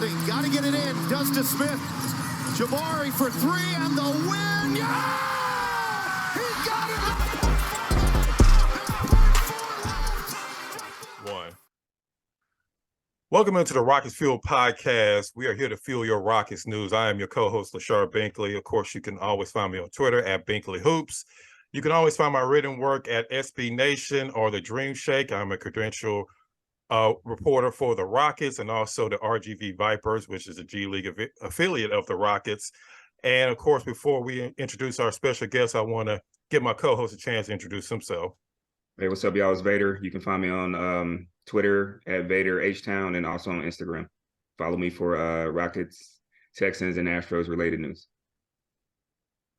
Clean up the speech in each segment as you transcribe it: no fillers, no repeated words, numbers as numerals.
rebounding. Got to get it in. Does to Smith. Jabari for three and the win. Yeah! He got it! One. Welcome into the Rockets Fuel podcast. We are here to fuel your Rockets news. I am your co-host, Lachard Binkley. Of course, you can always find me on Twitter at Binkley Hoops. You can always find my written work at SB Nation or the Dream Shake. I'm a credential reporter for the Rockets and also the RGV Vipers, which is a G League affiliate of the Rockets. And of course, before we introduce our special guest, I want to give my co-host a chance to introduce himself. Hey, what's up, y'all? It's Vator. You can find me on Twitter at Vator H-Town and also on Instagram. Follow me for Rockets, Texans, and Astros related news.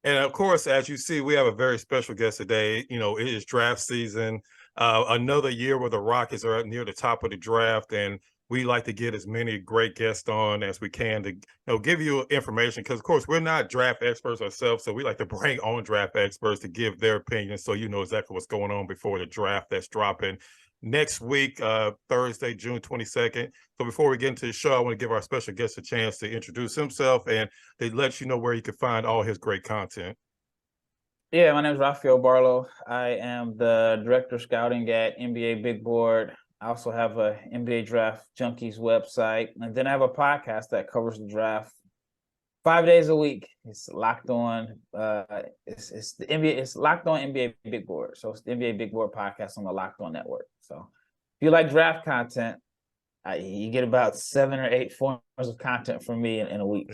And of course, as you see, we have a very special guest today. You know, it is draft season. Another year where the Rockets are near the top of the draft, and we like to get as many great guests on as we can to give you information, because of course we're not draft experts ourselves, so we like to bring on draft experts to give their opinion so you know exactly what's going on before the draft that's dropping next week, Thursday, June 22nd. So before we get into the show, I want to give our special guest a chance to introduce himself and to let you know where you can find all his great content. Yeah, my name is Rafael Barlowe. I am the director of scouting at NBA Big Board. I also have a NBA Draft Junkies website, and then I have a podcast that covers the draft 5 days a week. It's Locked On. It's the NBA. It's Locked On NBA Big Board. So it's the NBA Big Board podcast on the Locked On network. So if you like draft content, you get about 7 or 8 forms of content from me in a week.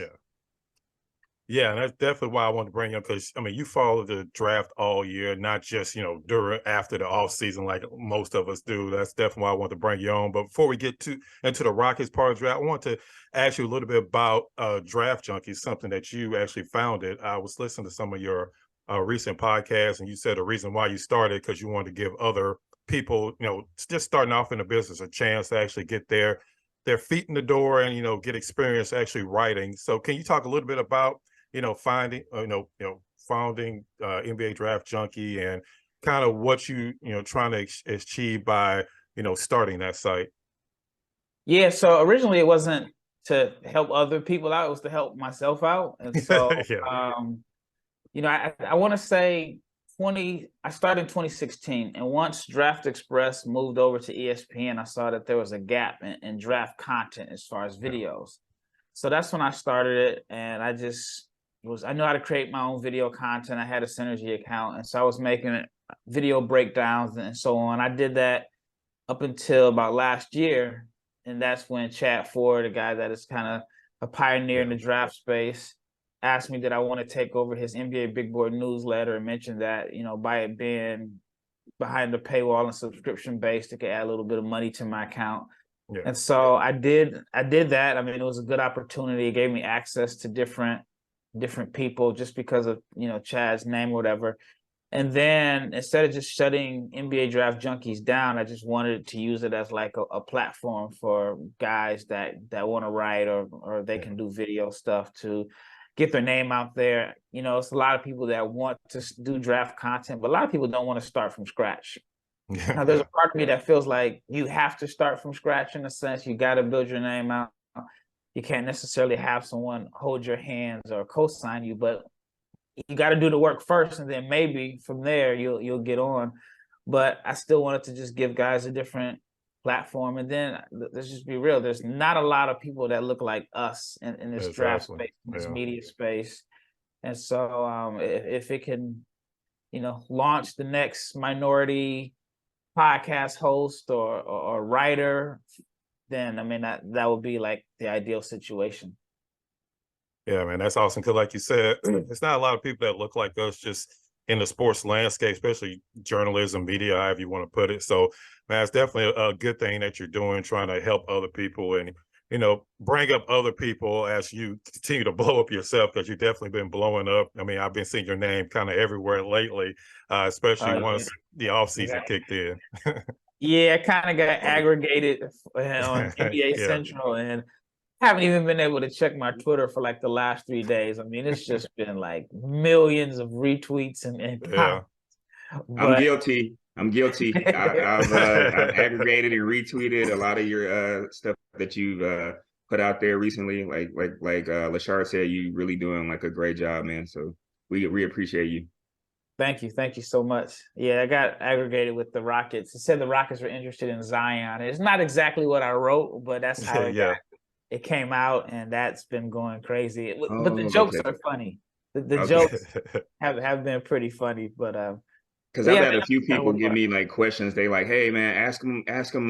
Yeah, and that's definitely why I wanted to bring you up, because, I mean, you follow the draft all year, not just, after the offseason like most of us do. That's definitely why I want to bring you on. But before we get into the Rockets part of the draft, I want to ask you a little bit about Draft Junkies, something that you actually founded. I was listening to some of your recent podcasts, and you said the reason why you started because you wanted to give other people, just starting off in the business, a chance to actually get their feet in the door and, get experience actually writing. So can you talk a little bit about founding NBA Draft Junkie and kind of what you trying to achieve by starting that site? Yeah, so originally it wasn't to help other people out; it was to help myself out. And so, I want to say I started in 2016, and once Draft Express moved over to ESPN, I saw that there was a gap in draft content as far as videos. So that's when I started it, and I knew how to create my own video content. I had a Synergy account, and so I was making video breakdowns and so on. I did that up until about last year, and that's when Chad Ford, a guy that is kind of a pioneer in the draft space, asked me that I want to take over his NBA Big Board newsletter, and mentioned that, by it being behind the paywall and subscription based, it could add a little bit of money to my account. Yeah. And so I did that. I mean, it was a good opportunity. It gave me access to different people just because of Chad's name or whatever. And then instead of just shutting NBA Draft Junkies down, I just wanted to use it as like a platform for guys that want to write or they can do video stuff to get their name out there. It's a lot of people that want to do draft content, but a lot of people don't want to start from scratch. Now, there's a part of me that feels like you have to start from scratch in a sense. You got to build your name out. You can't necessarily have someone hold your hands or co-sign you, but you got to do the work first, and then maybe from there you'll get on. But I still wanted to just give guys a different platform. And then let's just be real, there's not a lot of people that look like us in this draft space, in this media space. And so if it can, launch the next minority podcast host or writer, then I mean that would be like the ideal situation. Yeah, man, that's awesome. Because like you said, it's not a lot of people that look like us just in the sports landscape, especially journalism, media, however you want to put it. So, man, it's definitely a good thing that you're doing, trying to help other people and, bring up other people as you continue to blow up yourself, because you've definitely been blowing up. I mean, I've been seeing your name kind of everywhere lately, especially once the offseason kicked in. Yeah, I kind of got aggregated on NBA Central, and haven't even been able to check my Twitter for like the last 3 days. I mean, it's just been like millions of retweets and comments. I'm guilty. I've aggregated and retweeted a lot of your stuff that you've put out there recently. Like Lachard said, you really doing like a great job, man. So we appreciate you. Thank you so much. Yeah, I got aggregated with the Rockets. It said the Rockets were interested in Zion. It's not exactly what I wrote, but that's how it came out, and that's been going crazy. But the jokes are funny. The jokes have been pretty funny, but because I've had a few people give me like questions. They like, hey man, ask them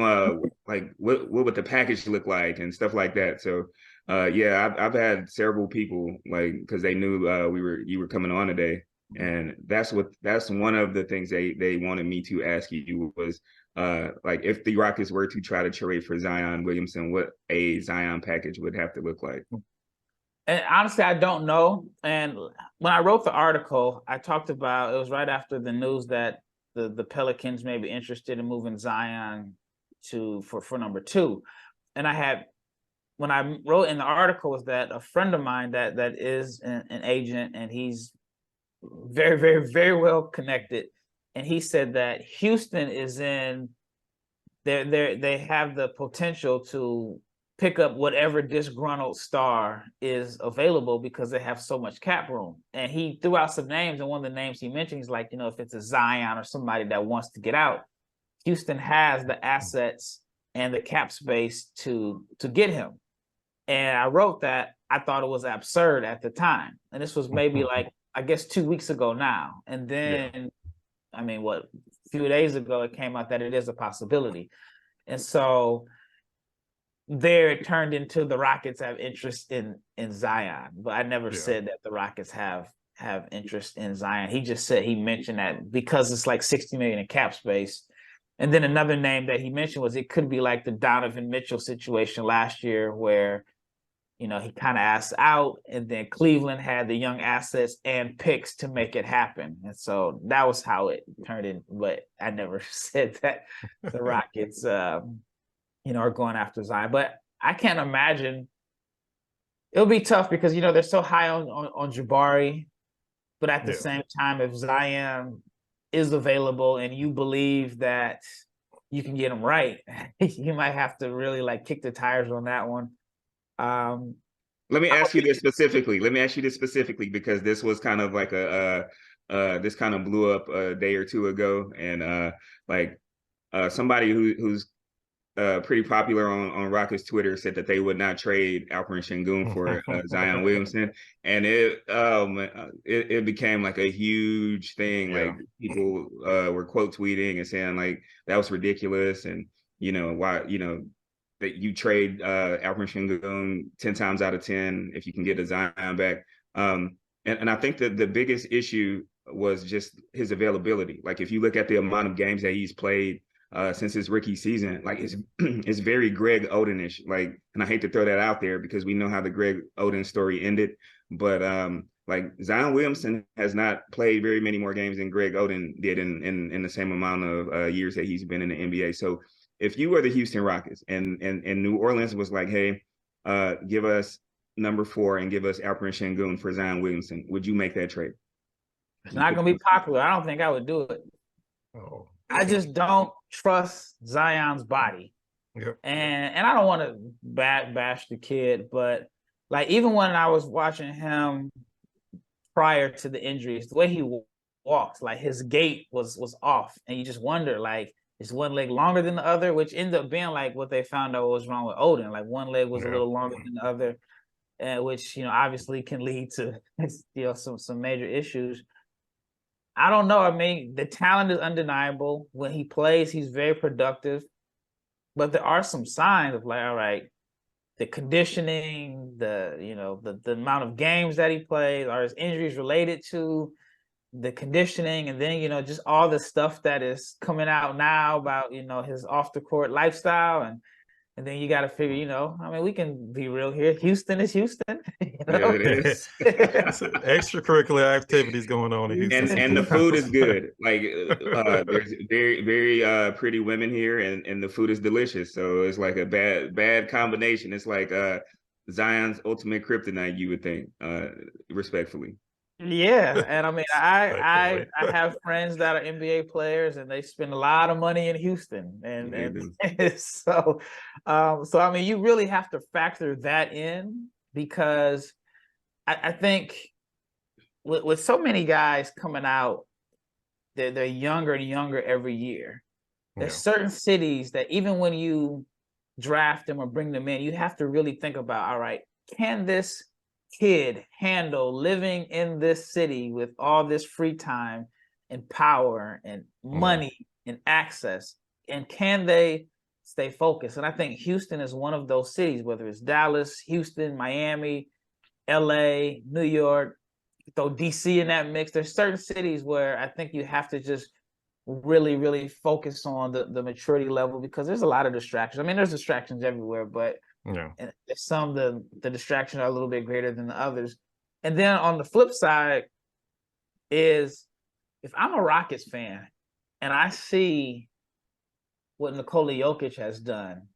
like what would the package look like and stuff like that. So yeah, I've had several people like, because they knew you were coming on today. And that's one of the things they wanted me to ask you was like, if the Rockets were to try to trade for Zion Williamson, what a Zion package would have to look like. And honestly, I don't know. And when I wrote the article, I talked about, it was right after the news that the Pelicans may be interested in moving Zion for number 2. And when I wrote in the article was that a friend of mine that is an agent, and he's very, very, very well connected. And he said that Houston is they have the potential to pick up whatever disgruntled star is available because they have so much cap room. And he threw out some names, and one of the names he mentioned, he's like, if it's a Zion or somebody that wants to get out, Houston has the assets and the cap space to get him. And I wrote that I thought it was absurd at the time. And this was maybe like, I guess 2 weeks ago now. And then, I mean, a few days ago, it came out that it is a possibility. And so there it turned into the Rockets have interest in Zion. But I never said that the Rockets have interest in Zion. He just said, he mentioned that because it's like $60 million in cap space. And then another name that he mentioned was it could be like the Donovan Mitchell situation last year where, he kind of asked out, and then Cleveland had the young assets and picks to make it happen. And so that was how it turned in. But I never said that the Rockets, are going after Zion. But I can't imagine. It'll be tough because, they're so high on Jabari. But at the same time, if Zion is available and you believe that you can get him right, you might have to really like kick the tires on that one. Let me ask you this specifically. Because this was kind of like this kind of blew up a day or two ago, and somebody who's pretty popular on Rockets Twitter said that they would not trade Alperen Sengun for Zion Williamson, and it became like a huge thing. Like people were quote tweeting and saying like that was ridiculous, and why that you trade Alperen Sengun 10 times out of 10 if you can get a Zion back. And I think that the biggest issue was just his availability. Like if you look at the amount of games that he's played since his rookie season, like it's very Greg Oden-ish. Like, and I hate to throw that out there because we know how the Greg Oden story ended, but like Zion Williamson has not played very many more games than Greg Oden did in the same amount of years that he's been in the NBA. So if you were the Houston Rockets and New Orleans was like, hey, give us number 4 and give us Alperen Sengun for Zion Williamson, would you make that trade? It's not going to be popular. I don't think I would do it. Oh. I just don't trust Zion's body. Yep. And I don't want to bash the kid, but like even when I was watching him prior to the injuries, the way he walked, like his gait was off. And you just wonder, like, is one leg longer than the other, which ended up being like what they found out was wrong with Oden. Like one leg was a little longer than the other, which, obviously can lead to, some major issues. I don't know. I mean, the talent is undeniable. When he plays, he's very productive. But there are some signs of like, all right, the conditioning, the amount of games that he plays, are his injuries related to the conditioning, and then just all the stuff that is coming out now about his off the court lifestyle, and then you got to figure I mean, we can be real here. Houston is Houston. Yeah, it is. Extracurricular activities going on in Houston, and the food is good. Like there's very very pretty women here, and the food is delicious. So it's like a bad combination. It's like Zion's ultimate kryptonite, you would think, respectfully. Yeah, and I mean, I Definitely. have friends that are NBA players, and they spend a lot of money in Houston, They do. and so I mean, you really have to factor that in because I think with so many guys coming out, they're younger and younger every year. There's Yeah. certain cities that even when you draft them or bring them in, you have to really think about, all right, can this kid handle living in this city with all this free time and power and Yeah. money and access? And can they stay focused? And I think Houston is one of those cities, whether it's Dallas, Houston, Miami, LA, New York, throw DC in that mix. There's certain cities where I think you have to just really, really focus on the maturity level because there's a lot of distractions. I mean, there's distractions everywhere, but Yeah. some the distractions are a little bit greater than the others. And then on the flip side is if I'm a Rockets fan and I see what Nikola Jokic has done,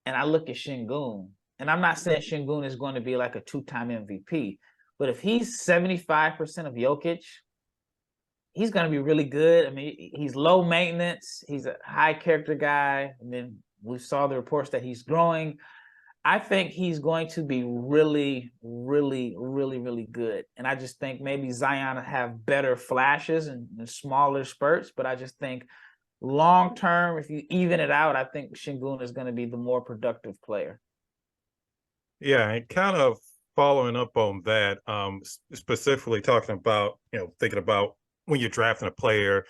and I look at Sengun, and I'm not saying Sengun is going to be like a 2-time MVP, but if he's 75% of Jokic, he's going to be really good. I mean, he's low maintenance. He's a high character guy. I mean, we saw the reports that he's growing. I think he's going to be really, really, really, really good. And I just think maybe Zion will have better flashes and smaller spurts. But I just think long term, if you even it out, I think Sengun is going to be the more productive player. Yeah, and kind of following up on that, specifically talking about, thinking about when you're drafting a player,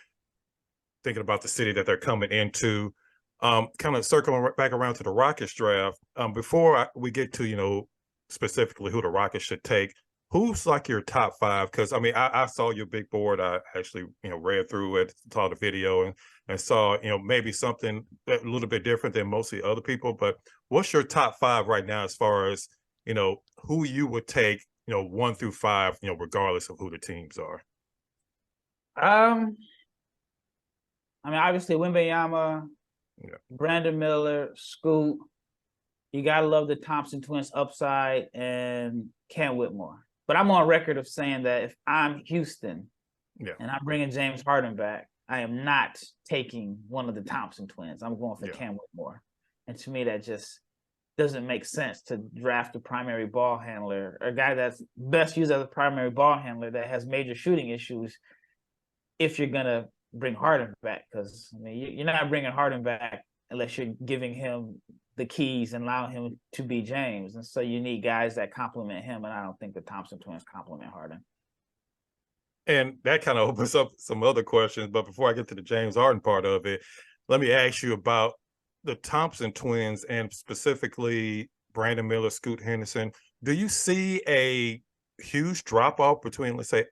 thinking about the city that they're coming into, kind of circling back around to the Rockets draft. Before we get to, specifically who the Rockets should take, who's like your top 5? Because I mean, I saw your big board. I actually, read through it, saw the video, and saw, maybe something a little bit different than most of the other people. But what's your top 5 right now as far as, who you would take, 1 through 5, regardless of who the teams are? I mean, obviously Wembanyama, Yeah. Brandon Miller, Scoot. You gotta love the Thompson twins upside and Ken Whitmore. But I'm on record of saying that if I'm Houston and I'm bringing James Harden back, I am not taking one of the Thompson twins. I'm going for Ken Whitmore. And to me, that just doesn't make sense to draft a primary ball handler, a guy that's best used as a primary ball handler that has major shooting issues if you're going to bring Harden back. Because, I mean, you're not bringing Harden back unless you're giving him the keys and allowing him to be James. And so you need guys that complement him, and I don't think the Thompson twins complement Harden. And that kind of opens up some other questions. But before I get to the James Harden part of it, let me ask you about the Thompson twins and specifically Brandon Miller, Scoot Henderson. Do you see a huge drop-off between, let's say,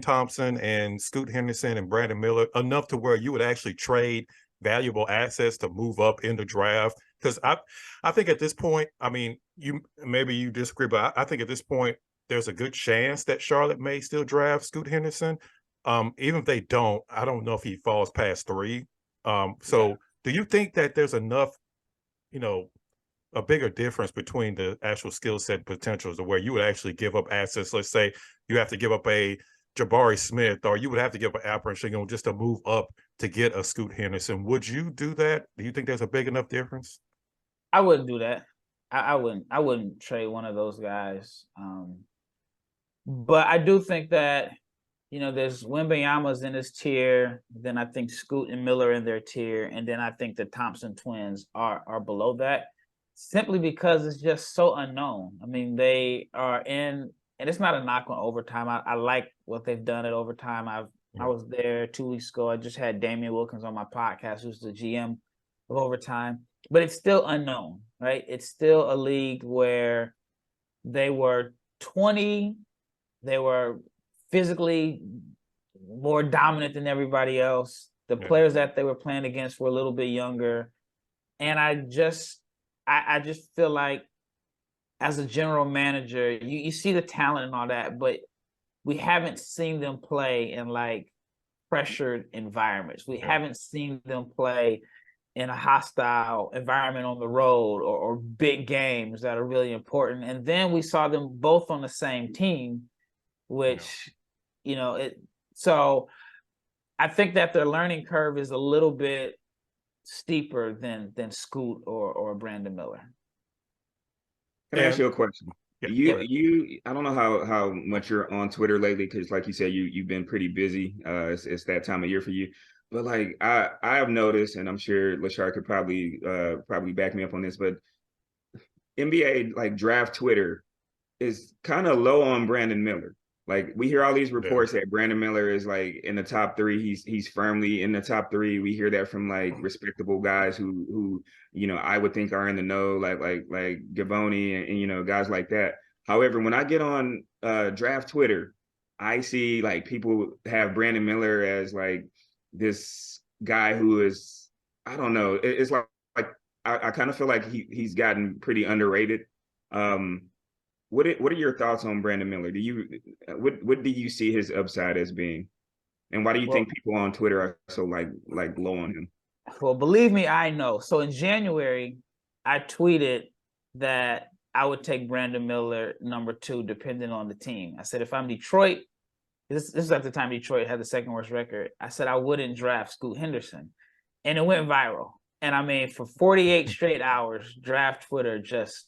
Thompson and Scoot Henderson and Brandon Miller, enough to where you would actually trade valuable assets to move up in the draft? Because I think at this point, I mean, maybe you disagree, but I think at this point, there's a good chance that Charlotte may still draft Scoot Henderson. Even if they don't, I don't know if he falls past 3. Do you think that there's enough, a bigger difference between the actual skill set potentials of where you would actually give up assets? Let's say you have to give up a Jabari Smith, or you would have to give up Alperen Sengun just to move up to get a Scoot Henderson. Would you do that? Do you think there's a big enough difference? I wouldn't do that. I wouldn't trade one of those guys. But I do think that, there's Wembanyama's in this tier. Then I think Scoot and Miller in their tier. And then I think the Thompson twins are below that simply because it's just so unknown. I mean, they are in, and it's not a knock on overtime. I like what they've done at overtime. I was there 2 weeks ago. I just had Damian Wilkins on my podcast, who's the GM of overtime. But it's still unknown, right? It's still a league where they were 20. They were physically more dominant than everybody else. The players that they were playing against were a little bit younger. And I just feel like as a general manager, you see the talent and all that, but we haven't seen them play in like pressured environments. We haven't seen them play in a hostile environment on the road or big games that are really important. And then we saw them both on the same team which, you know, so I think that their learning curve is a little bit steeper than Scoot or Brandon Miller. Can I ask you a question? Yeah, I don't know how much you're on Twitter lately, because like you said, you've been pretty busy. It's that time of year for you. But like I have noticed, and I'm sure Lachard could probably back me up on this, but NBA like draft Twitter is kind of low on Brandon Miller. Like we hear all these reports that Brandon Miller is like in the top 3. He's firmly in the top 3. We hear that from like respectable guys who you know I would think are in the know, like Gavoni and you know guys like that. However, when I get on draft Twitter, I see like people have Brandon Miller as like this guy who is, I don't know. It's like I kind of feel like he's gotten pretty underrated. What are your thoughts on Brandon Miller? What do you see his upside as being, and why do you think people on Twitter are so like low on him? Well, believe me, I know. So in January, I tweeted that I would take Brandon Miller number 2, depending on the team. I said if I'm Detroit, this is at the time Detroit had the 2nd worst record. I said I wouldn't draft Scoot Henderson, and it went viral. And I mean, for 48 straight hours, draft Twitter just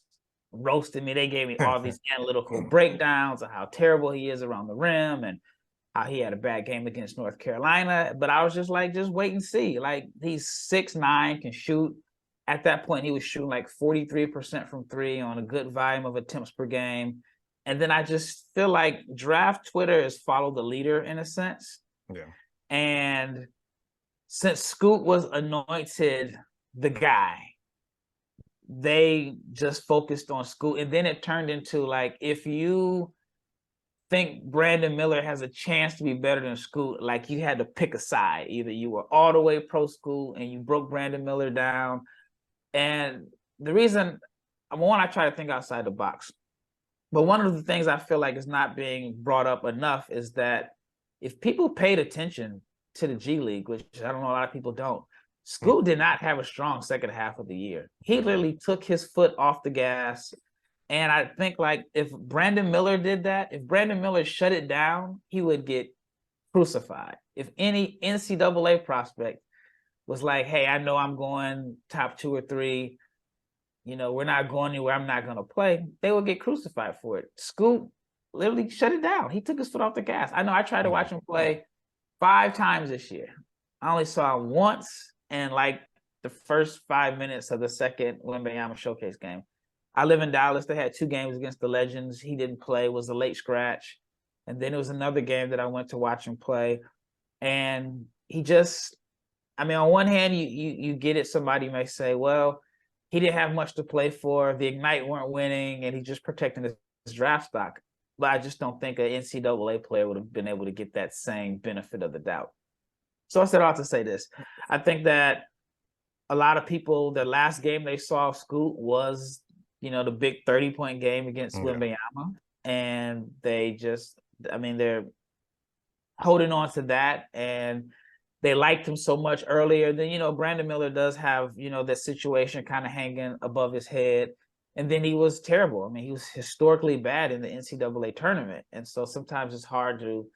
roasted me. They gave me all these analytical breakdowns of how terrible he is around the rim and how he had a bad game against North Carolina. But I was just like, just wait and see. Like, he's 6'9", can shoot. At that point, he was shooting like 43% from 3 on a good volume of attempts per game. And then I just feel like draft Twitter is follow the leader in a sense. Yeah. And since Scoot was anointed the guy, they just focused on Scoot. And then it turned into like, if you think Brandon Miller has a chance to be better than Scoot, like you had to pick a side. Either you were all the way pro Scoot and you broke Brandon Miller down. And the reason, one, I try to think outside the box. But one of the things I feel like is not being brought up enough is that if people paid attention to the G League, which I don't know, a lot of people don't, Scoot did not have a strong second half of the year. He literally took his foot off the gas. And I think like if Brandon Miller did that, if Brandon Miller shut it down, he would get crucified. If any NCAA prospect was like, hey, I know I'm going top 2 or 3, you know, we're not going anywhere, I'm not going to play, they would get crucified for it. Scoot literally shut it down. He took his foot off the gas. I know I tried to watch him play 5 times this year. I only saw him once in like the first 5 minutes of the second Wembanyama showcase game. I live in Dallas. They had 2 games against the Legends. He didn't play, was a late scratch. And then it was another game that I went to watch him play. And he just, I mean, on one hand, you get it. Somebody may say, well, he didn't have much to play for. The Ignite weren't winning, and he's just protecting his draft stock. But I just don't think an NCAA player would have been able to get that same benefit of the doubt. So I said all to say this. I think that a lot of people, the last game they saw of Scoot was, you know, the big 30-point game against Wembanyama. And they just, I mean, they're holding on to that. And they liked him so much earlier. Then, you know, Brandon Miller does have, you know, that situation kind of hanging above his head. And then he was terrible. I mean, he was historically bad in the NCAA tournament. And so sometimes it's hard to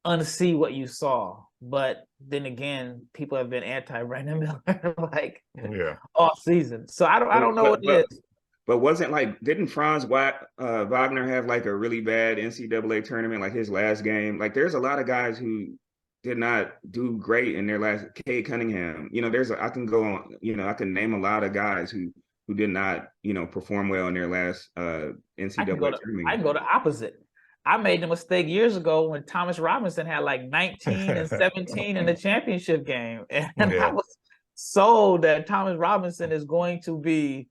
unsee what you saw. But then again, people have been anti-Brandon Miller like all season. So I don't know what it is. But wasn't like, didn't Franz Wagner have like a really bad NCAA tournament, like his last game? Like there's a lot of guys who did not do great in their last, Cade Cunningham. You know, I can go on, you know, I can name a lot of guys who did not, you know, perform well in their last NCAA tournament. I can go the opposite. I made the mistake years ago when Thomas Robinson had like 19 and 17 in the championship game. And I was sold that Thomas Robinson is going to be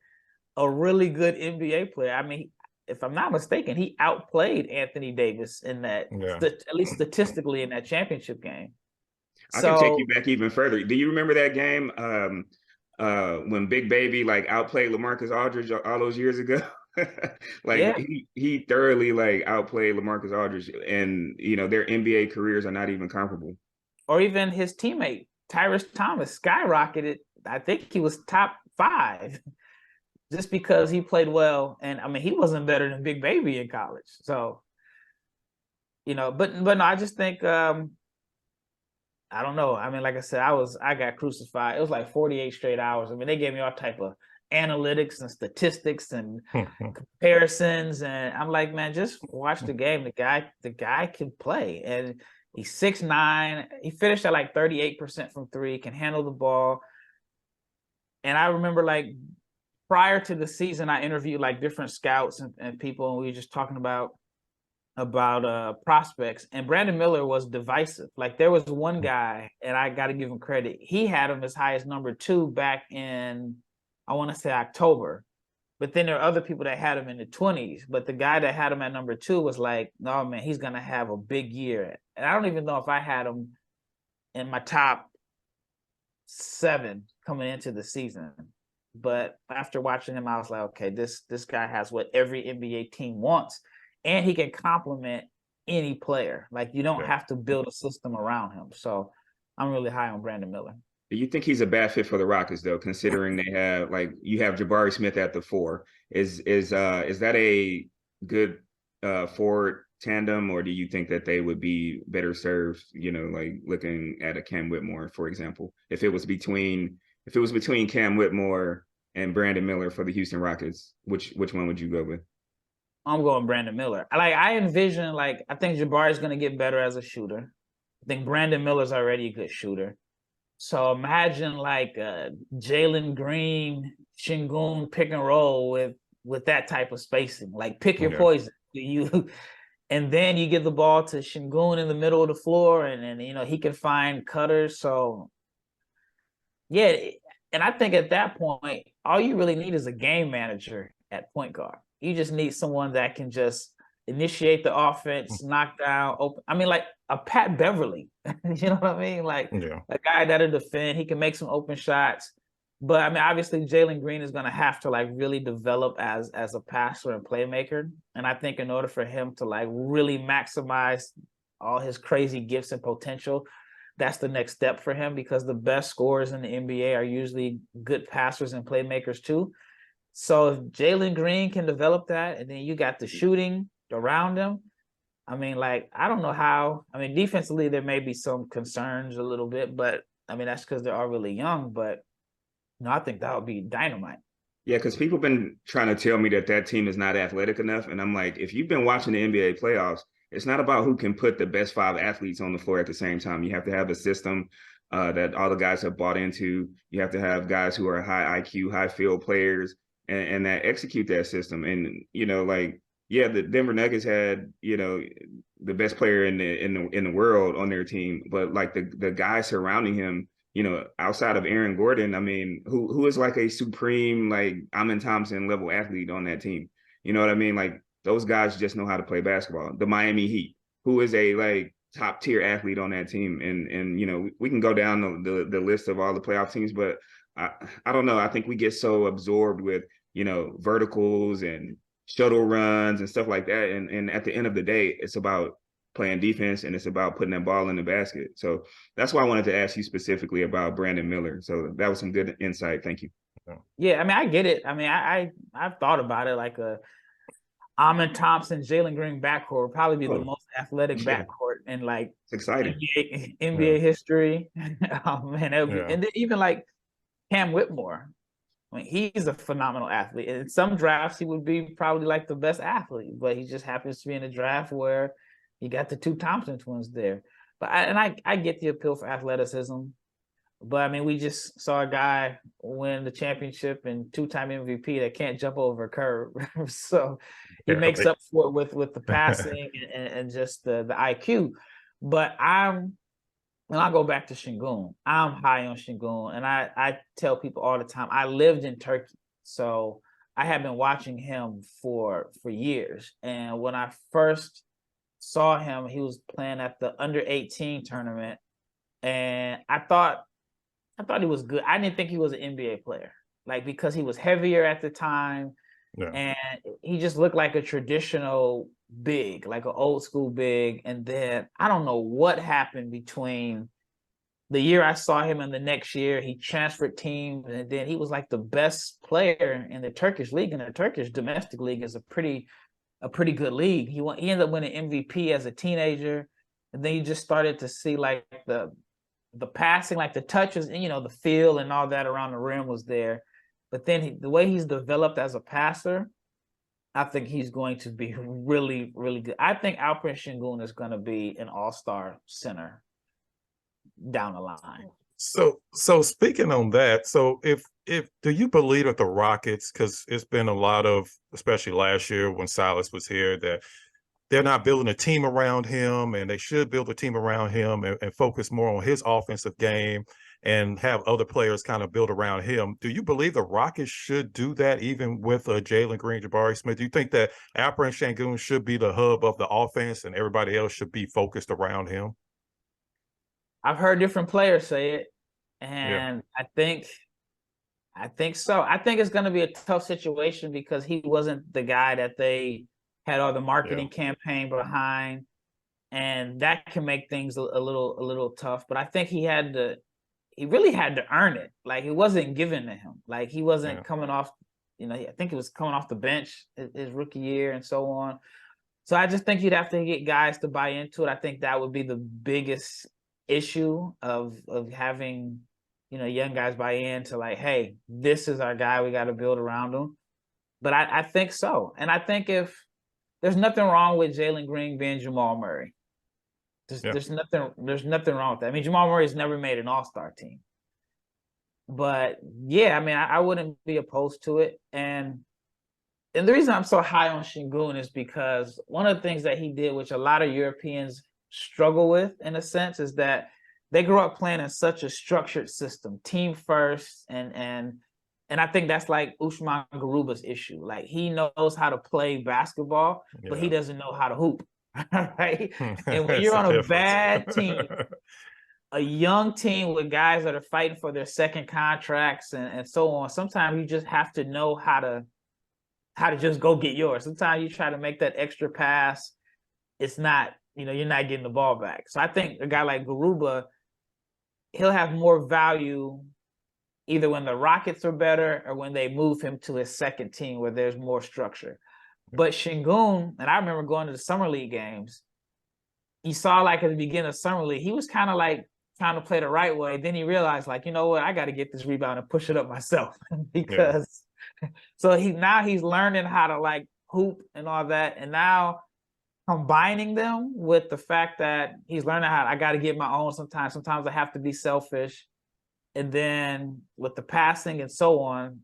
a really good NBA player. I mean, if I'm not mistaken, he outplayed Anthony Davis in that, at least statistically, in that championship game. I can take you back even further. Do you remember that game when Big Baby like outplayed LaMarcus Aldridge all those years ago? He thoroughly like outplayed LaMarcus Aldridge, and you know their NBA careers are not even comparable. Or even his teammate Tyrese Thomas skyrocketed. I think he was top 5 just because he played well. And I mean, he wasn't better than Big Baby in college. So but no, I just think I don't know. I mean, like I said, I got crucified. It was like 48 straight hours. I mean, they gave me all type of analytics and statistics and comparisons, and I'm like, man, just watch the game. The guy can play, and he's 6'9". He finished at like 38% from three, can handle the ball. And I remember, like, prior to the season, I interviewed like different scouts and people, and we were just talking about prospects, and Brandon Miller was divisive. Like, there was one guy, and I got to give him credit. He had him as high as number 2 back in, I want to say, October. But then there are other people that had him in the 20s. But the guy that had him at number 2 was like, no, man, he's going to have a big year. And I don't even know if I had him in my top 7 coming into the season. But after watching him, I was like, okay, this guy has what every NBA team wants. And he can complement any player. Like, you don't have to build a system around him. So I'm really high on Brandon Miller. Do you think he's a bad fit for the Rockets, though, considering they have, like, you have Jabari Smith at the 4? Is that a good forward tandem, or do you think that they would be better served, like looking at a Cam Whitmore, for example, if it was between Cam Whitmore and Brandon Miller for the Houston Rockets, which one would you go with? I'm going Brandon Miller. I envision, like, I think Jabari is going to get better as a shooter. I think Brandon Miller's already a good shooter. So imagine like Jalen Green, Sengun pick and roll with that type of spacing. Like, pick your poison. And then you give the ball to Sengun in the middle of the floor, and he can find cutters. So yeah, and I think at that point, all you really need is a game manager at point guard. You just need someone that can just initiate the offense, knock down, open. I mean, like a Pat Beverly. You know what I mean? Like a guy that'll defend. He can make some open shots. But I mean, obviously, Jalen Green is going to have to like really develop as a passer and playmaker. And I think in order for him to like really maximize all his crazy gifts and potential, that's the next step for him, because the best scorers in the NBA are usually good passers and playmakers too. So if Jalen Green can develop that, and then you got the shooting around him, I mean, like, I don't know how. I mean, defensively, there may be some concerns a little bit, but I mean, that's because they're all really young. But no, I think that would be dynamite. Yeah, because people have been trying to tell me that team is not athletic enough. And I'm like, if you've been watching the NBA playoffs, it's not about who can put the best 5 athletes on the floor at the same time. You have to have a system that all the guys have bought into. You have to have guys who are high IQ, high field players, and that execute that system. And, the Denver Nuggets had, the best player in the world on their team, but like the guys surrounding him, outside of Aaron Gordon, I mean, who is like a supreme, like, Amenthompson level athlete on that team? You know what I mean? Like, those guys just know how to play basketball. The Miami Heat, who is a like top tier athlete on that team. And we can go down the list of all the playoff teams, but I don't know. I think we get so absorbed with, verticals and shuttle runs and stuff like that. And at the end of the day, it's about playing defense, and it's about putting that ball in the basket. So that's why I wanted to ask you specifically about Brandon Miller. So that was some good insight. Thank you. Yeah, I mean, I get it. I mean, I've thought about it, like a Thompson, Jalen Green backcourt would probably be the most athletic backcourt in like it's exciting NBA history. Oh man, and then even like Cam Whitmore. I mean, he's a phenomenal athlete. In some drafts, he would be probably like the best athlete, but he just happens to be in a draft where you got the 2 Thompson twins there. But I get the appeal for athleticism. But I mean, we just saw a guy win the championship and 2-time MVP that can't jump over a curb. So he makes up for it with the passing and just the IQ. But I'll go back to Sengun. I'm high on Sengun. And I tell people all the time, I lived in Turkey. So I have been watching him for years. And when I first saw him, he was playing at the under-18 tournament. And I thought he was good. I didn't think he was an NBA player, like, because he was heavier at the time. Yeah. And he just looked like a traditional big, like an old school big. And then I don't know what happened between the year I saw him and the next year. He transferred teams, and then he was like the best player in the Turkish league. And the Turkish domestic league is a pretty a pretty good league. He ended up winning MVP as a teenager, and then you just started to see like the passing, like the touches, and the feel and all that around the rim was there. But then the way he's developed as a passer, I think he's going to be really, really good. I think Alperen Sengun is going to be an all-star center down the line. So speaking on that, so if do you believe that the Rockets, because it's been a lot of, especially last year when Silas was here, that they're not building a team around him, and they should build a team around him and focus more on his offensive game and have other players kind of build around him. Do you believe the Rockets should do that even with Jalen Green, Jabari Smith? Do you think that Alperen Sengun should be the hub of the offense and everybody else should be focused around him? I've heard different players say it, and I think so. I think it's going to be a tough situation because he wasn't the guy that they had all the marketing campaign behind, and that can make things a little tough. But I think he really had to earn it. Like, it wasn't given to him. Like, he wasn't coming off, I think he was coming off the bench his rookie year and so on. So I just think you'd have to get guys to buy into it. I think that would be the biggest issue of having, young guys buy into, like, hey, this is our guy, we got to build around him. But I think so. And I think if there's nothing wrong with Jalen Green being Jamal Murray. There's nothing wrong with that. I mean, Jamal Murray's never made an all-star team. But yeah, I mean, I wouldn't be opposed to it. And the reason I'm so high on Sengun is because one of the things that he did, which a lot of Europeans struggle with in a sense, is that they grew up playing in such a structured system, team first, and I think that's like Usman Garuba's issue. Like, he knows how to play basketball, but he doesn't know how to hoop. Right? And when you're on a bad team, a young team with guys that are fighting for their second contracts and so on, sometimes you just have to know how to just go get yours. Sometimes you try to make that extra pass, it's not, you're not getting the ball back. So I think a guy like Garuba, he'll have more value either when the Rockets are better or when they move him to his second team where there's more structure. But Sengun, and I remember going to the Summer League games, you saw, like, at the beginning of Summer League, he was kind of like trying to play the right way. Then he realized, like, you know what, I got to get this rebound and push it up myself. Because so he's learning how to, like, hoop and all that. And now combining them with the fact that he's learning how I got to get my own sometimes. Sometimes I have to be selfish. And then with the passing and so on,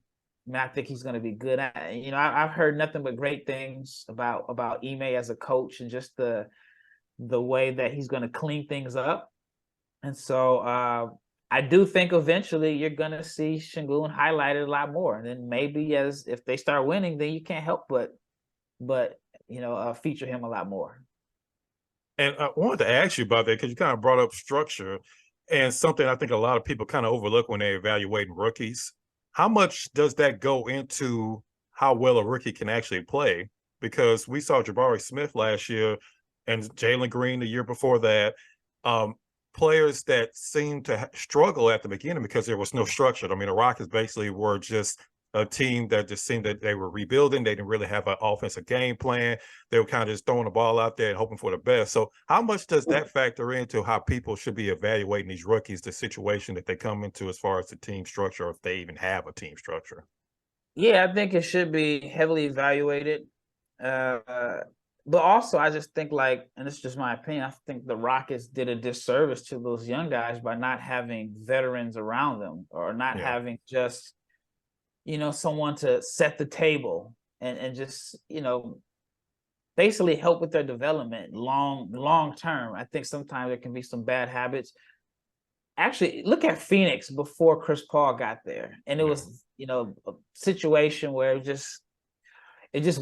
I think he's going to be good. I've heard nothing but great things about Ime as a coach and just the way that he's going to clean things up. And so I do think eventually you're going to see Sengun highlighted a lot more. And then maybe if they start winning, then you can't help but feature him a lot more. And I wanted to ask you about that because you kind of brought up structure and something I think a lot of people kind of overlook when they're evaluating rookies. How much does that go into how well a rookie can actually play? Because we saw Jabari Smith last year and Jalen Green the year before that, players that seemed to struggle at the beginning because there was no structure. I mean, the Rockets basically were just a team that just seemed that they were rebuilding. They didn't really have an offensive game plan. They were kind of just throwing the ball out there and hoping for the best. So how much does that factor into how people should be evaluating these rookies, the situation that they come into as far as the team structure, or if they even have a team structure? Yeah, I think it should be heavily evaluated. But also, I just think, like, and it's just my opinion, I think the Rockets did a disservice to those young guys by not having veterans around them, or not having just, someone to set the table and just, basically help with their development long term. I think sometimes there can be some bad habits. Actually, look at Phoenix before Chris Paul got there. And it was, a situation where it just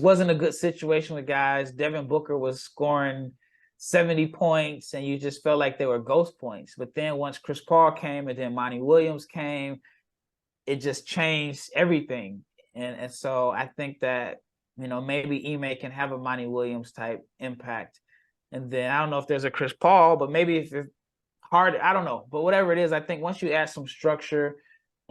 wasn't a good situation with guys. Devin Booker was scoring 70 points and you just felt like they were ghost points. But then once Chris Paul came and then Monty Williams came, it just changed everything. And so I think that, maybe Ime can have a Monty Williams type impact. And then I don't know if there's a Chris Paul, but maybe if it's hard, I don't know. But whatever it is, I think once you add some structure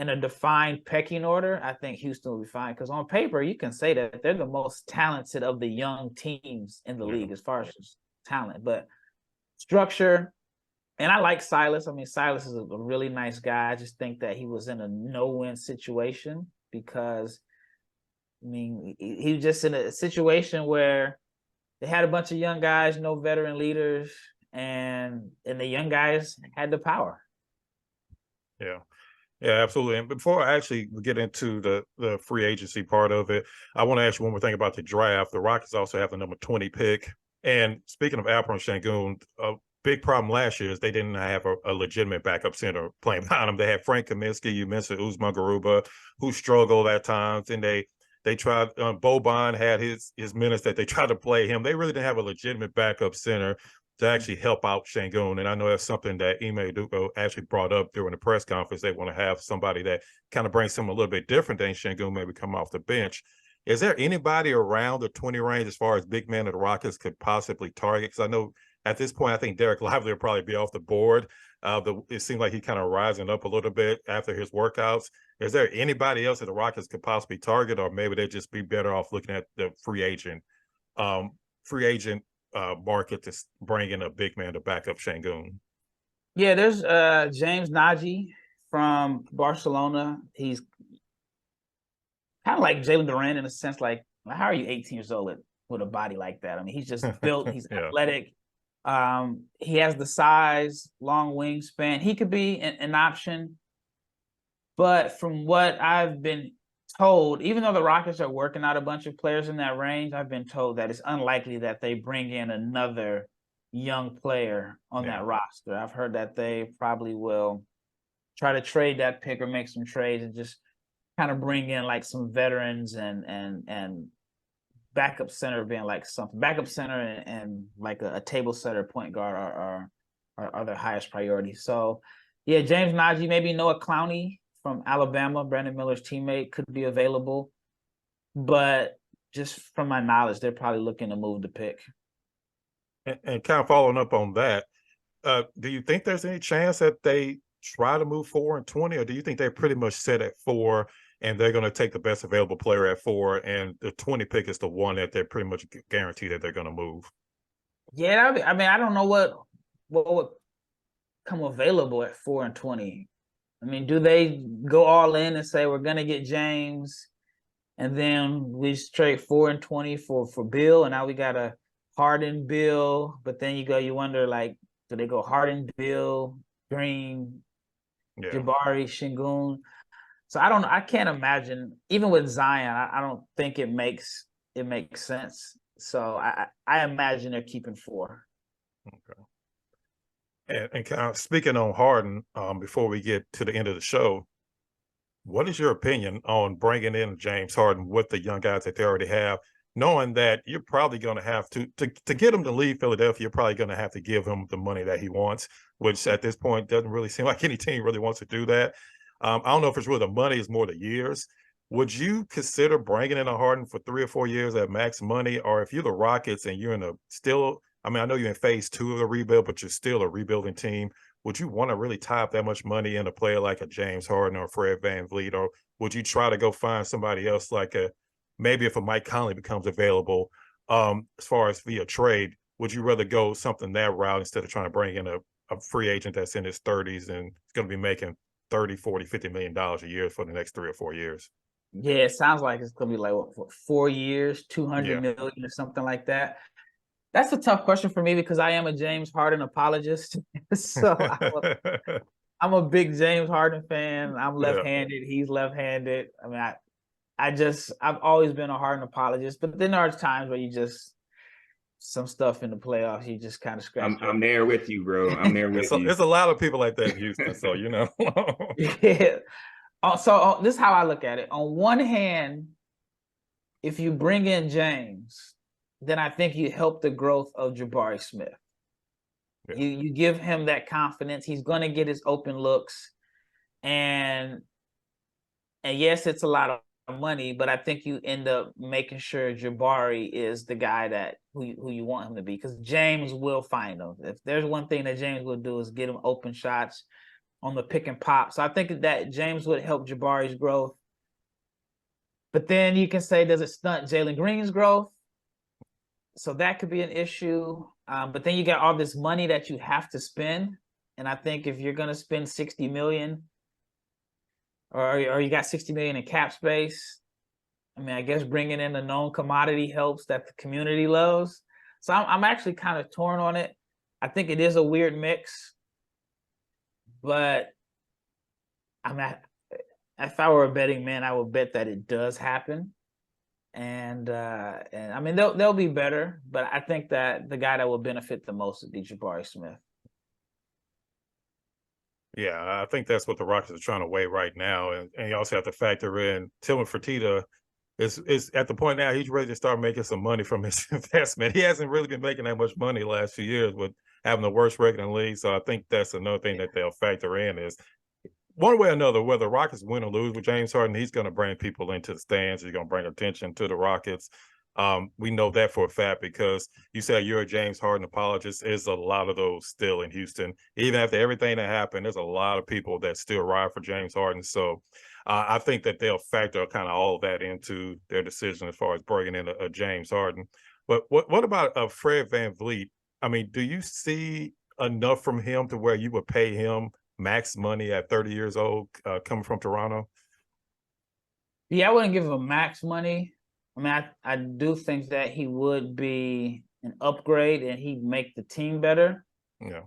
in a defined pecking order, I think Houston will be fine. Because on paper, you can say that they're the most talented of the young teams in the league as far as talent. But structure, and I like Silas. I mean, Silas is a really nice guy. I just think that he was in a no-win situation because, I mean, he was just in a situation where they had a bunch of young guys, no veteran leaders, and the young guys had the power. Yeah. Yeah, absolutely. And before I actually get into the free agency part of it, I want to ask you one more thing about the draft. The Rockets also have the number 20 pick. And speaking of Alperen Sengun, a big problem last year is they didn't have a legitimate backup center playing behind them. They had Frank Kaminsky, you mentioned Usman Garuba, who struggled at times, and they tried. Boban had his minutes that they tried to play him. They really didn't have a legitimate backup center to actually help out Sengun. And I know that's something that Ime Udoka actually brought up during the press conference. They want to have somebody that kind of brings something a little bit different than Sengun, maybe come off the bench. Is there anybody around the 20 range as far as big man of the Rockets could possibly target? Because I know at this point, I think Derek Lively will probably be off the board. It seemed like he kind of rising up a little bit after his workouts. Is there anybody else that the Rockets could possibly target, or maybe they'd just be better off looking at the free agent market to bring in a big man to back up Sengun? Yeah, there's James Nagy from Barcelona. He's kind of like Jalen Duran in a sense. Like, how are you 18 years old with a body like that? I mean, he's just built. He's athletic. He has the size, long wingspan. He could be an option. But from what I've been told, even though the Rockets are working out a bunch of players in that range, I've been told that it's unlikely that they bring in another young player on that roster. I've heard that they probably will try to trade that pick or make some trades and just kind of bring in like some veterans and backup center being like something. Backup center and like a table setter point guard are their highest priority. So yeah, James Nagy, maybe Noah Clowney from Alabama, Brandon Miller's teammate, could be available. But just from my knowledge, they're probably looking to move the pick. And kind of following up on that, do you think there's any chance that they try to move 4 and 20, or do you think they're pretty much set at 4 and they're going to take the best available player at 4, and the 20 pick is the one that they're pretty much guaranteed that they're going to move? Yeah, I mean, I don't know what would come available at 4 and 20. I mean, do they go all in and say we're going to get James, and then we trade 4 and 20 for Bill, and now we got a Harden, Bill, but then you wonder, like, do they go Harden, Bill, Green, Jabari, Sengun? So I don't know. I can't imagine, even with Zion, I don't think it makes sense. So I imagine they're keeping 4. Okay. And kind of speaking on Harden, before we get to the end of the show, what is your opinion on bringing in James Harden with the young guys that they already have, knowing that you're probably going to have to get him to leave Philadelphia, you're probably going to have to give him the money that he wants, which at this point doesn't really seem like any team really wants to do that. I don't know if it's really the money, it's more the years. Would you consider bringing in a Harden for 3 or 4 years at max money? Or if you're the Rockets and you're I know you're in phase 2 of the rebuild, but you're still a rebuilding team, would you want to really tie up that much money in a player like a James Harden or Fred VanVleet? Or would you try to go find somebody else, like maybe if a Mike Conley becomes available, as far as via trade, would you rather go something that route instead of trying to bring in a free agent that's in his 30s and is going to be making $30, $40, $50 million a year for the next 3 or 4 years? Yeah, it sounds like it's going to be like, what 4 years, 200 million or something like that. That's a tough question for me because I am a James Harden apologist. So I'm a big James Harden fan. I'm left-handed. He's left-handed. I mean, I've always been a Harden apologist, but then there are times where some stuff in the playoffs, you just kind of scratch. I'm there with you, bro. I'm there with you. There's a lot of people like that in Houston, so you know. Yeah. So this is how I look at it. On one hand, if you bring in James, then I think you help the growth of Jabari Smith. Yeah. You give him that confidence. He's going to get his open looks. And yes, it's a lot of money, but I think you end up making sure Jabari is the guy who you want him to be, because James will find him. If there's one thing that James will do is get him open shots, on the pick and pop. So I think that James would help Jabari's growth. But then you can say, does it stunt Jalen Green's growth? So that could be an issue. But then you got all this money that you have to spend. And I think if you're going to spend $60 million or you got $60 million in cap space, I mean, I guess bringing in a known commodity helps that the community loves. So I'm actually kind of torn on it. I think it is a weird mix, but I'm at, if I were a betting man, I would bet that it does happen. And I mean, they'll be better, but I think that the guy that will benefit the most would be Jabari Smith. Yeah, I think that's what the Rockets are trying to weigh right now. And you also have to factor in Tillman Fertitta is at the point now he's ready to start making some money from his investment. He hasn't really been making that much money the last few years with having the worst record in the league. So I think that's another thing that they'll factor in is one way or another, whether Rockets win or lose with James Harden, he's going to bring people into the stands. He's going to bring attention to the Rockets. We know that for a fact because you said you're a James Harden apologist. There's a lot of those still in Houston. Even after everything that happened, there's a lot of people that still ride for James Harden. So I think that they'll factor kind of all of that into their decision as far as bringing in a James Harden. But what about Fred VanVleet? I mean, do you see enough from him to where you would pay him max money at 30 years old coming from Toronto? Yeah, I wouldn't give him max money. I mean, I do think that he would be an upgrade and he'd make the team better. Yeah.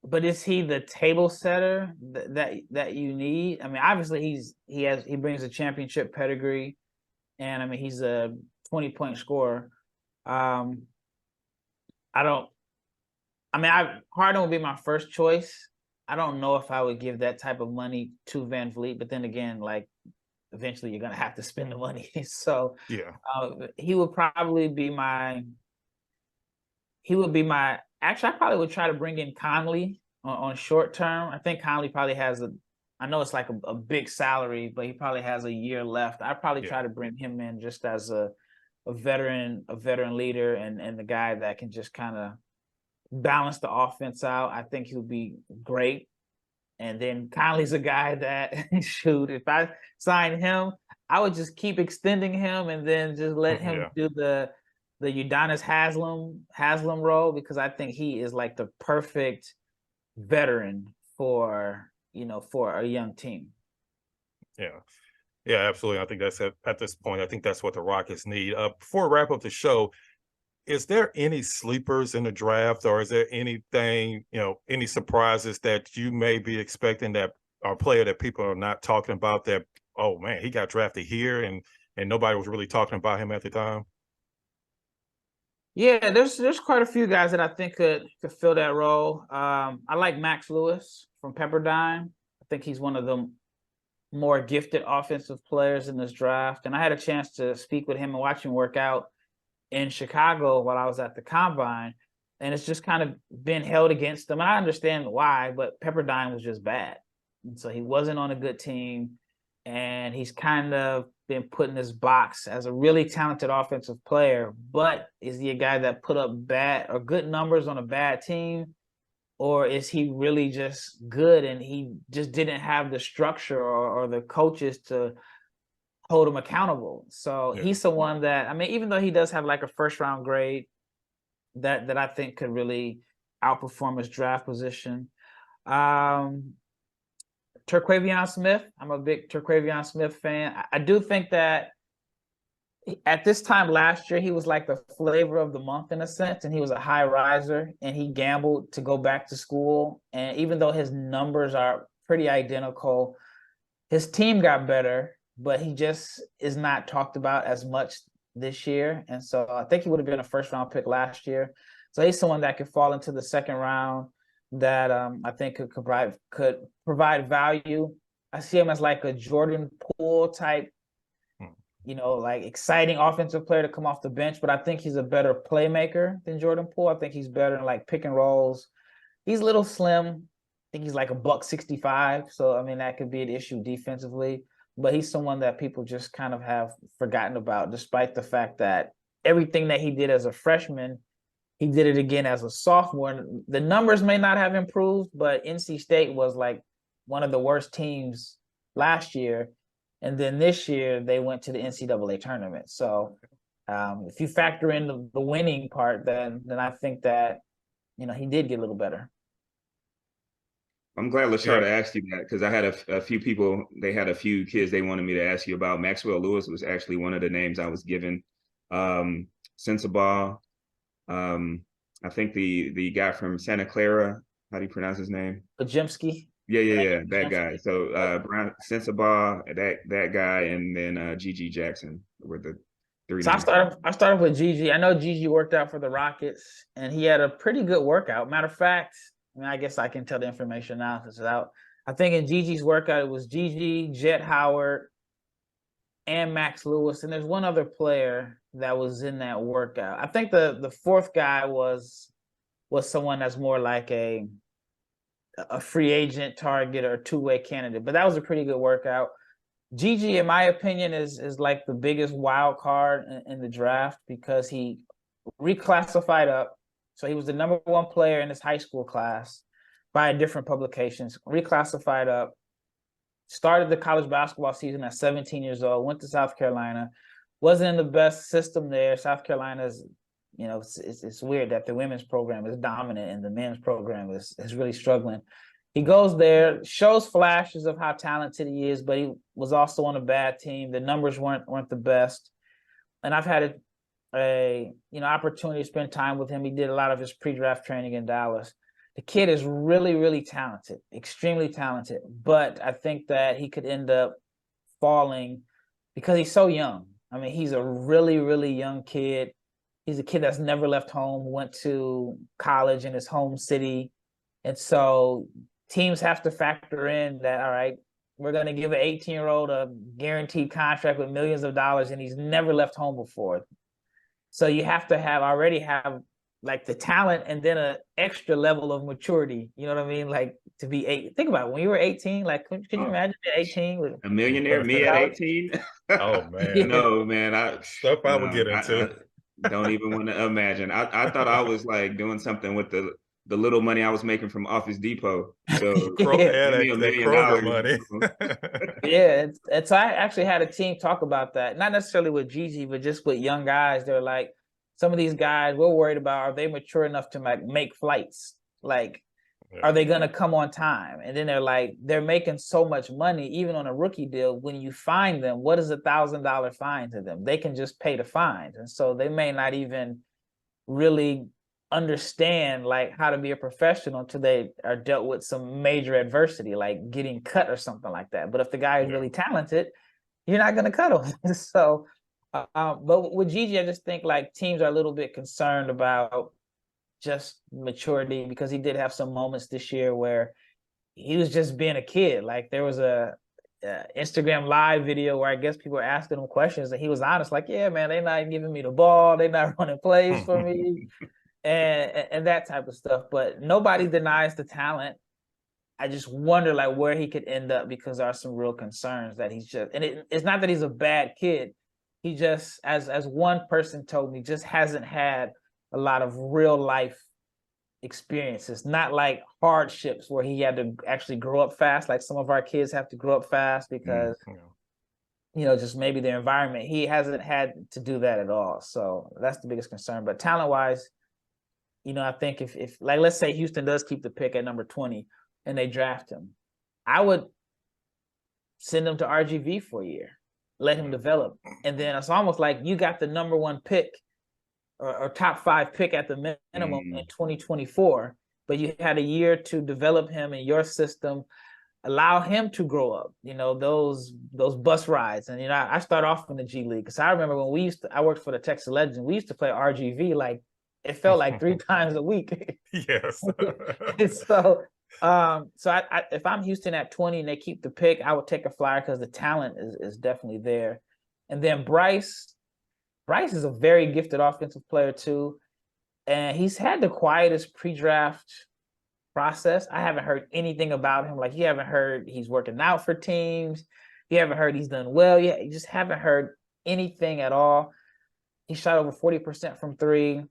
But is he the table setter that you need? I mean, obviously he brings a championship pedigree, and I mean he's a 20-point scorer. Harden would be my first choice. I don't know if I would give that type of money to VanVleet, but then again, like eventually you're gonna have to spend the money. So yeah, he would probably be my. Actually, I probably would try to bring in Conley on short term. I think Conley probably has I know it's like a big salary, but he probably has a year left. I'd probably try to bring him in just as a veteran leader and the guy that can just kind of balance the offense out. I think he'll be great. And then Conley's a guy that, shoot, if I sign him, I would just keep extending him and then just let him do the Udonis Haslem role, because I think he is like the perfect veteran for a young team. Yeah, absolutely. I think that's at this point, I think that's what the Rockets need. Before we wrap up the show, is there any sleepers in the draft, or is there anything, any surprises that you may be expecting that are player that people are not talking about that, oh man, he got drafted here and nobody was really talking about him at the time? Yeah, there's quite a few guys that I think could fill that role. I like Max Lewis from Pepperdine. I think he's one of the more gifted offensive players in this draft. And I had a chance to speak with him and watch him work out in Chicago while I was at the Combine. And it's just kind of been held against him. And I understand why, but Pepperdine was just bad. And so he wasn't on a good team. And he's kind of been put in this box as a really talented offensive player, but is he a guy that put up bad or good numbers on a bad team? Or is he really just good and he just didn't have the structure or the coaches to hold him accountable? So he's someone that, I mean, even though he does have like a first round grade that I think could really outperform his draft position. Terquavion Smith. I'm a big Terquavion Smith fan. I do think that at this time last year, he was like the flavor of the month in a sense, and he was a high riser, and he gambled to go back to school. And even though his numbers are pretty identical, his team got better, but he just is not talked about as much this year. And so I think he would have been a first round pick last year. So he's someone that could fall into the second round that I think could provide value. I see him as like a Jordan Poole type, like exciting offensive player to come off the bench, but I think he's a better playmaker than Jordan Poole. I think he's better in like pick and rolls. He's a little slim. I think he's like $165. So, I mean, that could be an issue defensively, but he's someone that people just kind of have forgotten about, despite the fact that everything that he did as a freshman, he did it again as a sophomore. The numbers may not have improved, but NC State was like one of the worst teams last year. And then this year they went to the NCAA tournament. So if you factor in the winning part, then I think that, he did get a little better. I'm glad Lachard asked you that, because I had a few people, they had a few kids they wanted me to ask you about. Maxwell Lewis was actually one of the names I was given. Sensabaugh, I think the guy from Santa Clara, how do you pronounce his name? Pajemski. Yeah, that guy. So Brian Sensabaugh, that guy, and then Gigi Jackson were the three. So names. I started with Gigi. I know Gigi worked out for the Rockets, and he had a pretty good workout. Matter of fact, I guess I can tell the information now because it's out. I think in Gigi's workout, it was Gigi, Jet Howard, and Max Lewis. And there's one other player that was in that workout. I think the fourth guy was someone that's more like a free agent target or two-way candidate. But that was a pretty good workout. Gigi, in my opinion, is like the biggest wild card in the draft because he reclassified up. So he was the number one player in his high school class by different publications, reclassified up, started the college basketball season at 17 years old, went to South Carolina, wasn't in the best system there. South Carolina's, it's weird that the women's program is dominant and the men's program is really struggling. He goes there, shows flashes of how talented he is, but he was also on a bad team. The numbers weren't the best. And I've had a opportunity to spend time with him. He did a lot of his pre-draft training in Dallas. The kid is really, really talented, extremely talented. But I think that he could end up falling because he's so young. I mean, he's a really, really young kid. He's a kid that's never left home, went to college in his home city. And so teams have to factor in that, all right, we're going to give an 18-year-old a guaranteed contract with millions of dollars, and he's never left home before. So you have to already have like the talent and then an extra level of maturity. You know what I mean? Like to be think about it. When you were 18, like could you imagine at 18 with a millionaire, me at 18? Oh man. No, man. I would get into. I don't even want to imagine. I thought I was like doing something with the little money I was making from Office Depot. So that Kroger money. Yeah, it's I actually had a team talk about that. Not necessarily with Gigi, but just with young guys. They're like, some of these guys we're worried about, are they mature enough to like make flights? Like, are they gonna come on time? And then they're like, they're making so much money, even on a rookie deal. When you find them, what is $1,000 fine to them? They can just pay the fines. And so they may not even really understand like how to be a professional until they are dealt with some major adversity, like getting cut or something like that. But if the guy is really talented, you're not going to cut him. So, but with Gigi, I just think like teams are a little bit concerned about just maturity, because he did have some moments this year where he was just being a kid. Like there was a Instagram live video where I guess people were asking him questions and he was honest, like, yeah, man, they're not giving me the ball. They're not running plays for me. And that type of stuff. But nobody denies the talent. I just wonder like where he could end up, because there are some real concerns that he's just, and it's not that he's a bad kid. He just, as one person told me, just hasn't had a lot of real life experiences, not like hardships where he had to actually grow up fast. Like some of our kids have to grow up fast because, just maybe their environment. He hasn't had to do that at all. So that's the biggest concern. But talent wise, I think if like, let's say Houston does keep the pick at number 20 and they draft him, I would send him to RGV for a year, let him develop. And then it's almost like you got the number one pick or top 5 pick at the minimum in 2024, but you had a year to develop him in your system, allow him to grow up, those bus rides. And, I start off in the G League because I remember when I worked for the Texas Legends, we used to play RGV like, it felt like 3 times a week. Yes. So if I'm Houston at 20 and they keep the pick, I would take a flyer because the talent is definitely there. And then Bryce is a very gifted offensive player too. And he's had the quietest pre-draft process. I haven't heard anything about him. Like you haven't heard he's working out for teams. You haven't heard he's done well yet. You just haven't heard anything at all. He shot over 40% from 3.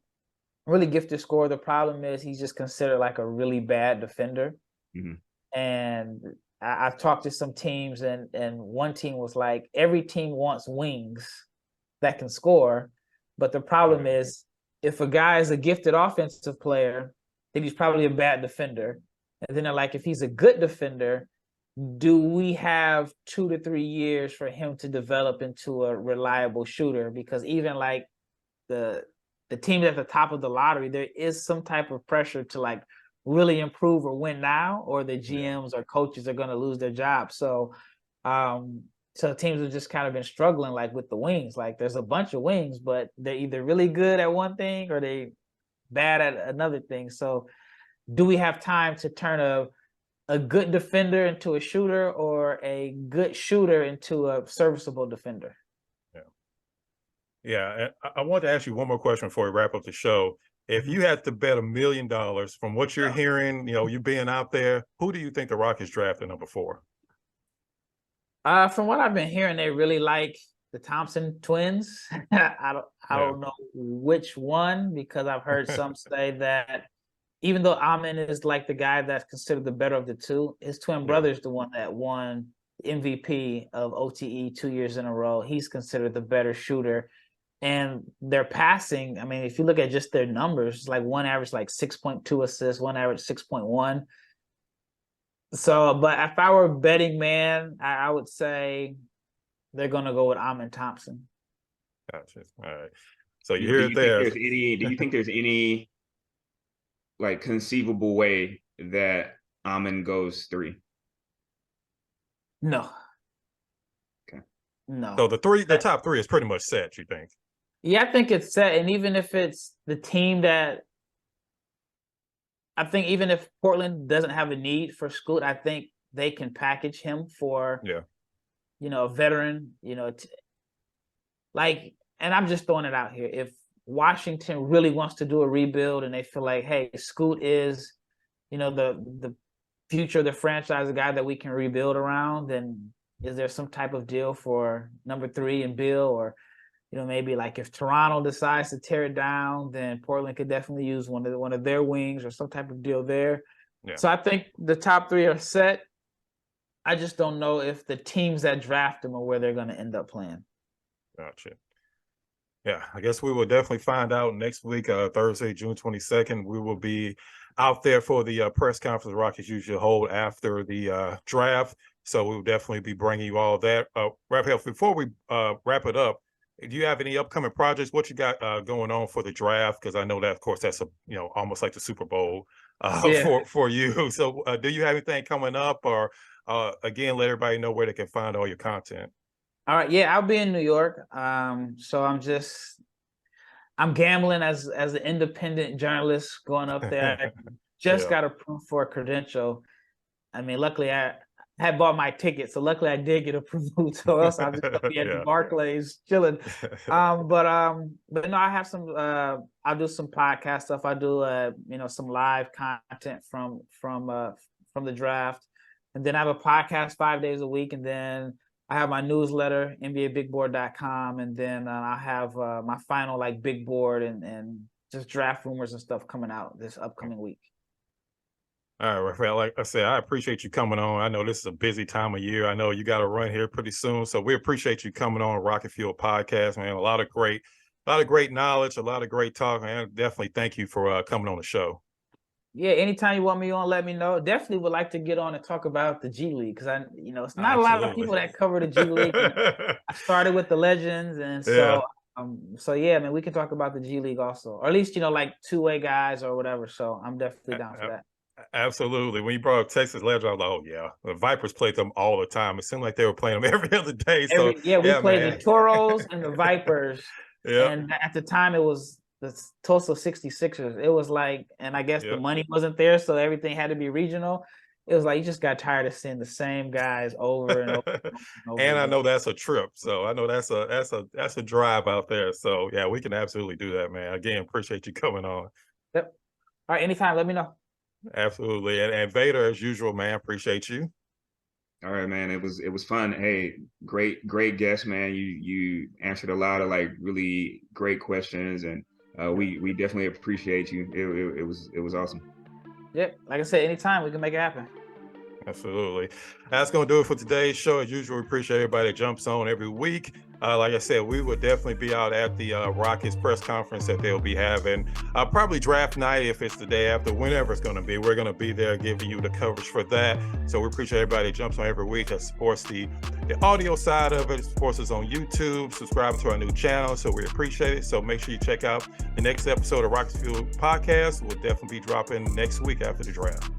really gifted scorer. The problem is he's just considered like a really bad defender. Mm-hmm. And I've talked to some teams, and one team was like, every team wants wings that can score, but the problem is if a guy is a gifted offensive player, then he's probably a bad defender. And then they're like, if he's a good defender, do we have 2 to 3 years for him to develop into a reliable shooter? Because even like the team at the top of the lottery, there is some type of pressure to like really improve or win now, or the GMs or coaches are going to lose their job. So teams have just kind of been struggling like with the wings. Like there's a bunch of wings, but they're either really good at one thing or they bad at another thing. So do we have time to turn a good defender into a shooter, or a good shooter into a serviceable defender? Yeah. I want to ask you one more question before we wrap up the show. If you had to bet $1 million from what you're hearing, you being out there, who do you think the Rockets drafted number 4? From what I've been hearing, they really like the Thompson twins. I don't know which one, because I've heard some say that even though Amen is like the guy that's considered the better of the two, his twin brother is the one that won MVP of OTE 2 years in a row. He's considered the better shooter. And their passing, I mean, if you look at just their numbers, like one average like 6.2 assists, one average 6.1. So, but if I were a betting man, I would say they're going to go with amenthompson. Gotcha. All right. So you hear it there. Do you think there's any like conceivable way that Amen goes 3? No. Okay. No. So the top 3 is pretty much set, you think? Yeah, I think it's set. And even if it's the team that, I think even if Portland doesn't have a need for Scoot, I think they can package him for, a veteran, and I'm just throwing it out here. If Washington really wants to do a rebuild and they feel like, hey, Scoot is, the future of the franchise, a guy that we can rebuild around, then is there some type of deal for number 3 and Bill? Or maybe like if Toronto decides to tear it down, then Portland could definitely use one of their wings or some type of deal there. Yeah. So I think the top 3 are set. I just don't know if the teams that draft them are where they're going to end up playing. Gotcha. Yeah, I guess we will definitely find out next week, Thursday, June 22nd. We will be out there for the press conference the Rockets usually hold after the draft. So we'll definitely be bringing you all that. Rafael, before we wrap it up, do you have any upcoming projects? What you got going on for the draft? Because I know that, of course, that's almost like the Super Bowl for you. So do you have anything coming up, or again, let everybody know where they can find all your content? All right, yeah, I'll be in New York. So I'm gambling as an independent journalist going up there. I just got approved for a credential. I mean, luckily I had bought my ticket, so luckily I did get approved. So else I'll just be at the Barclays chilling. But no, I have some. I'll do some podcast stuff. I do some live content from the draft, and then I have a podcast 5 days a week, and then I have my newsletter, nbabigboard.com, and then I have my final like big board and just draft rumors and stuff coming out this upcoming week. All right, Rafael, like I said, I appreciate you coming on. I know this is a busy time of year. I know you got to run here pretty soon. So we appreciate you coming on Rocket Fuel Podcast, man. A lot of great knowledge, a lot of great talk, man. Definitely thank you for coming on the show. Yeah, anytime you want me on, let me know. Definitely would like to get on and talk about the G League, because it's not a lot of people that cover the G League. I started with the Legends, and so yeah, man, we can talk about the G League also, or at least like two-way guys or whatever. So I'm definitely down for that. Absolutely. When you brought up Texas Legends, I was like, oh yeah, the Vipers played them all the time. It seemed like they were playing them every other day. So we played the Toros and the Vipers. And at the time it was the Tulsa 66ers. It was like, and I guess the money wasn't there, so everything had to be regional. It was like you just got tired of seeing the same guys over and over. And over and I know that's a trip, so I know that's a drive out there. So yeah, we can absolutely do that, man. Again, appreciate you coming on. Yep. All right, anytime. Let me know. Absolutely, and Vader, as usual, man. Appreciate you. All right, man. It was fun. Hey, great guest, man. You answered a lot of like really great questions, and we definitely appreciate you. It was awesome. Yep. Like I said, anytime we can make it happen. Absolutely. That's going to do it for today's show. As usual, we appreciate everybody that jumps on every week. Like I said, we will definitely be out at the Rockets press conference that they'll be having. Probably draft night if it's the day after, whenever it's going to be. We're going to be there giving you the coverage for that. So we appreciate everybody that jumps on every week, that supports the audio side of it, supports us on YouTube, subscribe to our new channel. So we appreciate it. So make sure you check out the next episode of Rockets Field Podcast. We'll definitely be dropping next week after the draft.